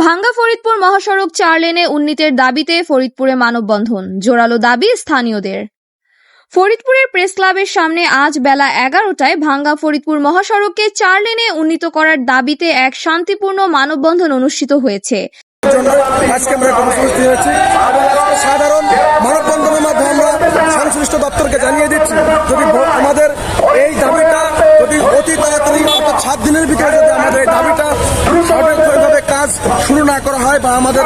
ভাঙ্গা ফরিদপুর মহাসড়ক 4 লেনে উন্নীতের দাবিতে ফরিদপুরে মানববন্ধন, জোরালো দাবি স্থানীয়দের। ফরিদপুরের প্রেস ক্লাবের সামনে আজ বেলা 11টায় ভাঙ্গা ফরিদপুর মহাসড়ককে 4 লেনে উন্নীত করার দাবিতে এক শান্তিপূর্ণ মানববন্ধন অনুষ্ঠিত হয়েছে। সাধারণ মানববন্ধনের মাধ্যমে আমরা সংশ্লিষ্ট দপ্তরকে জানিয়ে দিচ্ছি, যদি আমাদের এই দাবিটা যদি অতি তাড়াতাড়ি অর্থাৎ 7 দিনের ভিতরে যদি আমাদের এই দাবিটা সঠিকভাবে কাজ শুরু না করা হয় বা আমাদের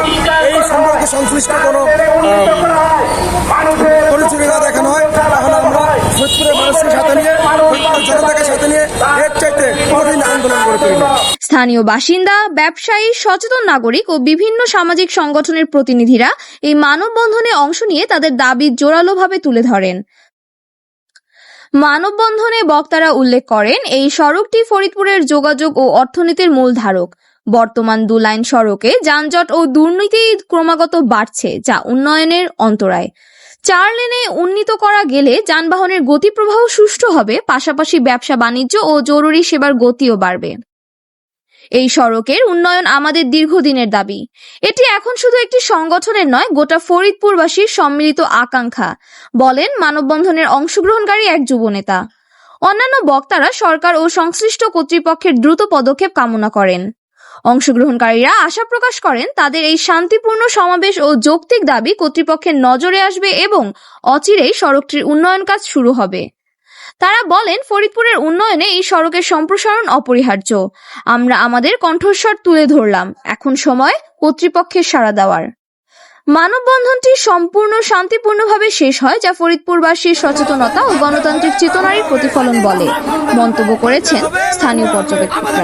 এই সম্পর্কে সংশ্লিষ্ট কোনো পরিচর্যা দেখানো হয়, তাহলে আমরা ফরিদপুরের মানুষের সাথে নিয়ে জনতাকে সাথে নিয়ে এর চাইতে কঠিন আন্দোলন করে তুলব। স্থানীয় বাসিন্দা, ব্যবসায়ী, সচেতন নাগরিক ও বিভিন্ন সামাজিক সংগঠনের প্রতিনিধিরা এই মানববন্ধনে অংশ নিয়ে তাদের দাবি জোরালোভাবে তুলে ধরেন। মানববন্ধনে বক্তারা উল্লেখ করেন, এই সড়কটি ফরিদপুরের যোগাযোগ ও অর্থনীতির মূল ধারক। বর্তমান 2 লাইন সড়কে যানজট ও দুর্নীতি ক্রমাগত বাড়ছে, যা উন্নয়নের অন্তরায়। 4 লেনে উন্নীত করা গেলে যানবাহনের গতিপ্রবাহ সুষ্ঠু হবে, পাশাপাশি ব্যবসা বাণিজ্য ও জরুরি সেবার গতিও বাড়বে। এই সড়কের উন্নয়ন আমাদের দীর্ঘদিনের দাবি। এটি এখন শুধু একটি সংগঠনের নয়, গোটা ফরিদপুরবাসীর সম্মিলিত আকাঙ্ক্ষা, বলেন মানববন্ধনের অংশগ্রহণকারী এক যুবনেতা। অন্যান্য বক্তারা সরকার ও সংশ্লিষ্ট কর্তৃপক্ষের দ্রুত পদক্ষেপ কামনা করেন। অংশগ্রহণকারীরা আশা প্রকাশ করেন, তাদের এই শান্তিপূর্ণ সমাবেশ ও যৌক্তিক দাবি কর্তৃপক্ষের নজরে আসবে এবং অচিরেই সড়কটির উন্নয়ন কাজ শুরু হবে। তারা বলেন, ফরিদপুরের উন্নয়নে এই সড়কের সম্প্রসারণ অপরিহার্য। আমরা আমাদের কণ্ঠস্বর তুলে ধরলাম, এখন সময় কর্তৃপক্ষের সাড়া দেওয়ার। মানববন্ধনটি সম্পূর্ণ শান্তিপূর্ণভাবে শেষ হয়, যা ফরিদপুরবাসীর সচেতনতা ও গণতান্ত্রিক চেতনার প্রতিফলন বলে মন্তব্য করেছেন স্থানীয় পর্যবেক্ষকরা।